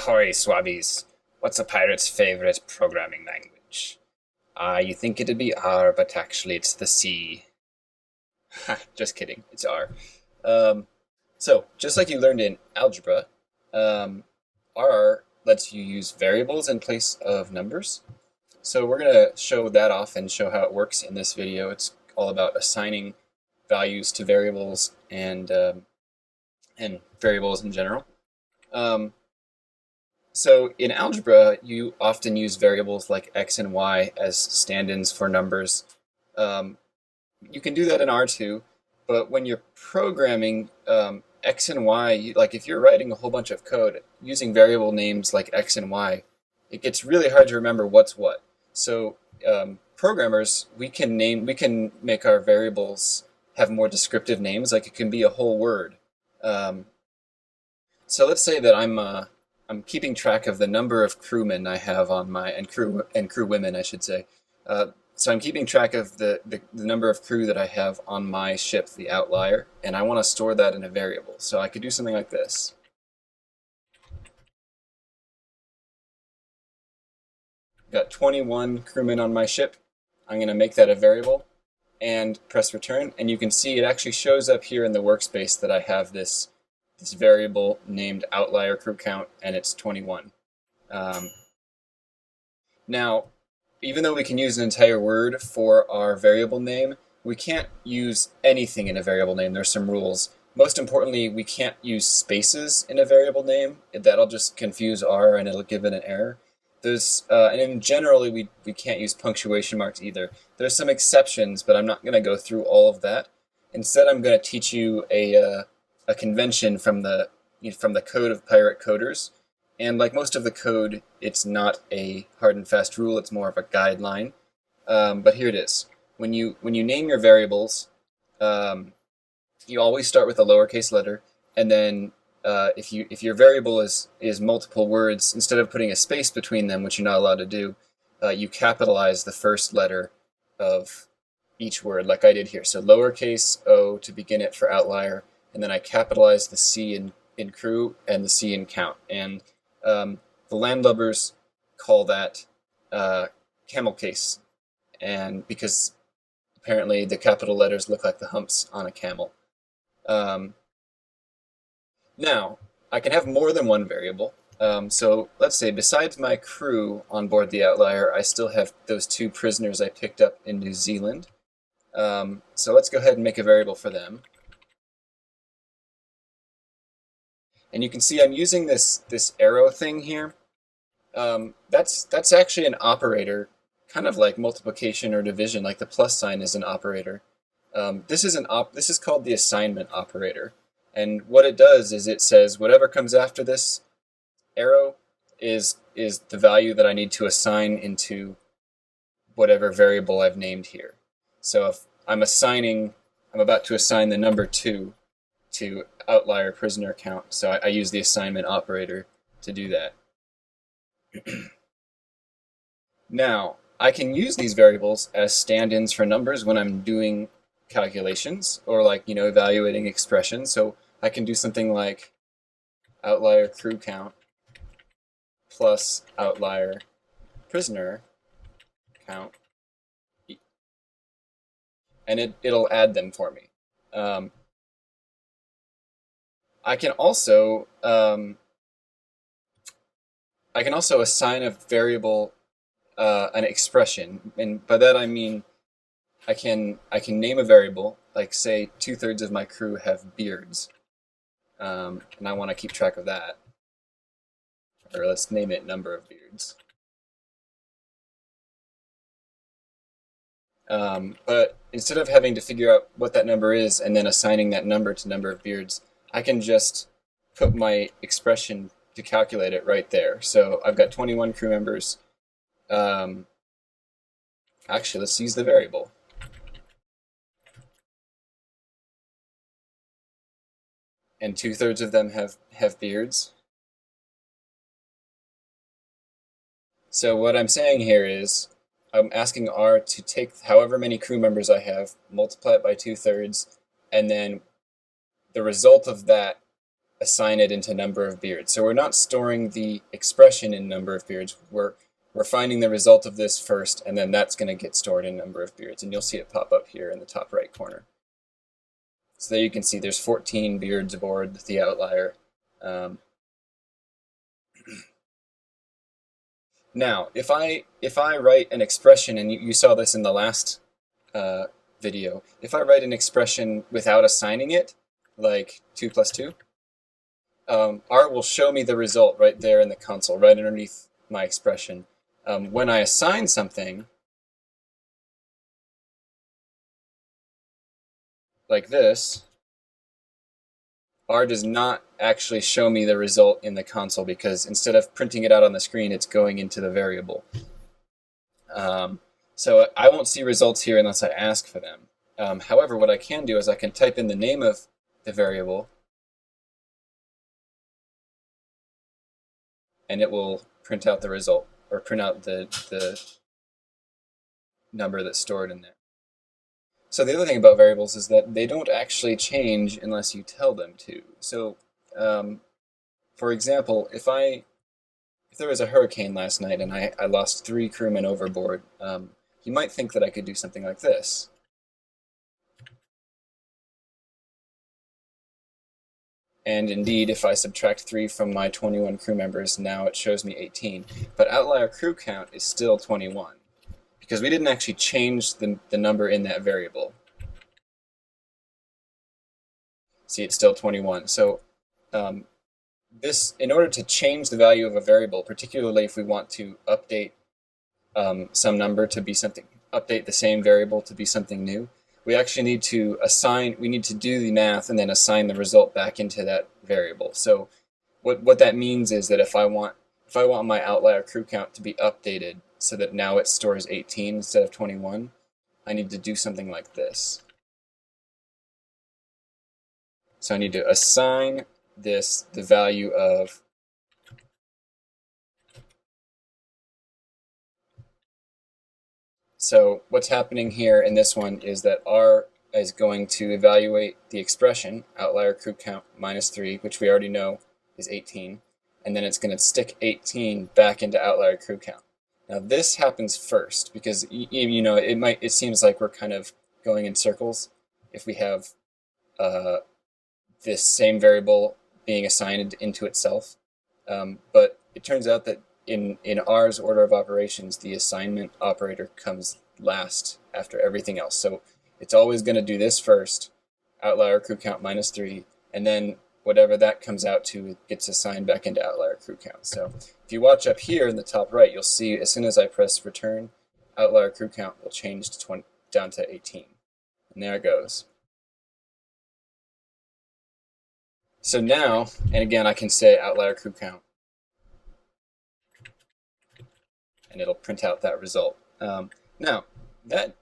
Ahoy, Swabbies! What's a pirate's favorite programming language? You think it'd be R, but actually it's the C. Ha, just kidding, it's R. Um, so, just like you learned in algebra, RR lets you use variables in place of numbers. So we're going to show that off and show how it works in this video. It's all about assigning values to variables and variables in general. So in algebra, you often use variables like x and y as stand-ins for numbers. You can do that in R too, but when you're programming x and y, like if you're writing a whole bunch of code using variable names like x and y, it gets really hard to remember what's what. So programmers, we can make our variables have more descriptive names, like it can be a whole word. So let's say that I'm keeping track of the number of crewmen I have on my and crew women, I should say. So I'm keeping track of the number of crew that I have on my ship, the Outlier, and I want to store that in a variable. So I could do something like this. Got 21 crewmen on my ship. I'm going to make that a variable and press return, and you can see it actually shows up here in the workspace that I have this variable named Outlier crew count, and it's 21. Now, even though we can use an entire word for our variable name, we can't use anything in a variable name. There's some rules. Most importantly, we can't use spaces in a variable name. That'll just confuse R and it'll give it an error. And generally, we can't use punctuation marks either. There's some exceptions, but I'm not going to go through all of that. Instead, I'm going to teach you a convention from the code of pirate coders. And like most of the code, it's not a hard and fast rule. It's more of a guideline. But here it is. When you name your variables, you always start with a lowercase letter, and then if your variable is multiple words, instead of putting a space between them, which you're not allowed to do, you capitalize the first letter of each word, like I did here. So lowercase o to begin it for Outlier, and then I capitalize the C in crew and the C in count. And the landlubbers call that camel case, and because apparently the capital letters look like the humps on a camel. Now, I can have more than one variable. So let's say besides my crew on board the Outlier, I still have those 2 prisoners I picked up in New Zealand. So let's go ahead and make a variable for them. And you can see I'm using this arrow thing here. That's actually an operator, kind of like multiplication or division, like the plus sign is an operator. This is called the assignment operator. And what it does is it says whatever comes after this arrow is the value that I need to assign into whatever variable I've named here. So if I'm about to assign the number 2 to Outlier prisoner count, so I use the assignment operator to do that. Now, I can use these variables as stand-ins for numbers when I'm doing calculations or evaluating expressions. So I can do something like Outlier crew count plus Outlier prisoner count, and it'll add them for me. I can also assign a variable an expression, and by that I mean I can name a variable, like say 2/3 of my crew have beards, and I want to keep track of that. Or let's name it number of beards. But instead of having to figure out what that number is and then assigning that number to number of beards, I can just put my expression to calculate it right there. So I've got 21 crew members. Actually, let's use the variable. And 2/3 of them have beards. So what I'm saying here is I'm asking R to take however many crew members I have, multiply it by 2/3, and then the result of that assign it into number of beards. So we're not storing the expression in number of beards. We're finding the result of this first, and then that's going to get stored in number of beards. And you'll see it pop up here in the top right corner. So there you can see there's 14 beards aboard the outlier. Now, if I write an expression, and you saw this in the last video, if I write an expression without assigning it, like 2 plus 2, ARRR will show me the result right there in the console, right underneath my expression. When I assign something, like this, ARRR does not actually show me the result in the console because instead of printing it out on the screen, it's going into the variable. So I won't see results here unless I ask for them. However, what I can do is I can type in the name of the variable, and it will print out the result, or print out the number that's stored in there. So the other thing about variables is that they don't actually change unless you tell them to. So, for example, if there was a hurricane last night and I lost 3 crewmen overboard, you might think that I could do something like this. And indeed, if I subtract 3 from my 21 crew members, now it shows me 18. But outlier crew count is still 21, because we didn't actually change the number in that variable. See, it's still 21. So in order to change the value of a variable, particularly if we want to update some number to be something, update the same variable to be something new, we actually need to do the math and then assign the result back into that variable. So what that means is that if I want my outlier crew count to be updated so that now it stores 18 instead of 21, I need to do something like this. So I need to assign this the value of So what's happening here in this one is that ARRR is going to evaluate the expression, outlier crew count minus 3, which we already know is 18, and then it's going to stick 18 back into outlier crew count. Now this happens first because it seems like we're kind of going in circles if we have this same variable being assigned into itself. But it turns out that in ARRR's order of operations, the assignment operator comes last after everything else. So it's always going to do this first, outlier crew count minus 3, and then whatever that comes out to gets assigned back into outlier crew count. So if you watch up here in the top right, you'll see as soon as I press return, outlier crew count will change to down to 18. And there it goes. So now, and again, I can say outlier crew count, and it'll print out that result. Now, that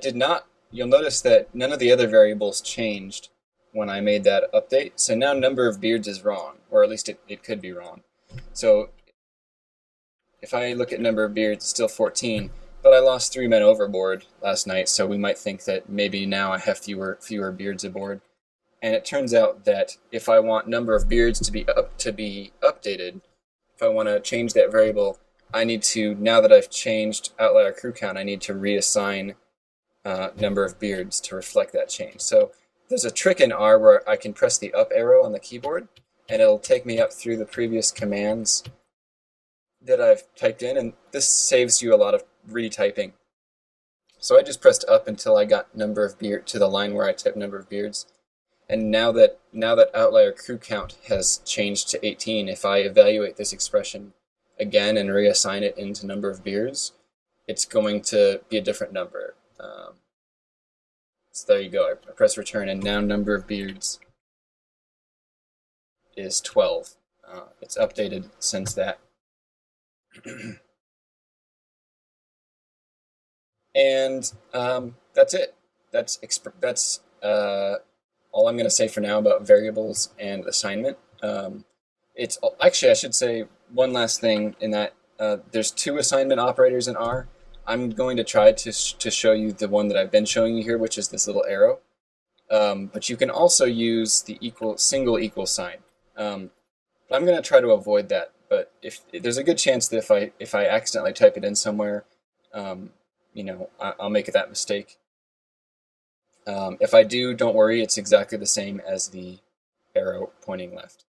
did not, you'll notice that none of the other variables changed when I made that update. So now number of beards is wrong, or at least it could be wrong. So if I look at number of beards, it's still 14, but I lost 3 men overboard last night, so we might think that maybe now I have fewer beards aboard. And it turns out that if I want number of beards to be updated, if I want to change that variable, I need to, now that I've changed outlier crew count, I need to reassign number of beards to reflect that change. So there's a trick in ARRR where I can press the up arrow on the keyboard, and it'll take me up through the previous commands that I've typed in, and this saves you a lot of retyping. So I just pressed up until I got number of beard to the line where I typed number of beards. And now that outlier crew count has changed to 18, if I evaluate this expression again and reassign it into number of beards, it's going to be a different number. So there you go. I press return, and now number of beards is 12. It's updated since that. And that's it. That's all I'm going to say for now about variables and assignment. It's actually, I should say one last thing in that there's 2 assignment operators in ARRR. I'm going to try to show you the one that I've been showing you here, which is this little arrow. But you can also use the single equal sign. But I'm going to try to avoid that. But if there's a good chance that if I accidentally type it in somewhere, I'll make that mistake. If I do, don't worry, it's exactly the same as the arrow pointing left.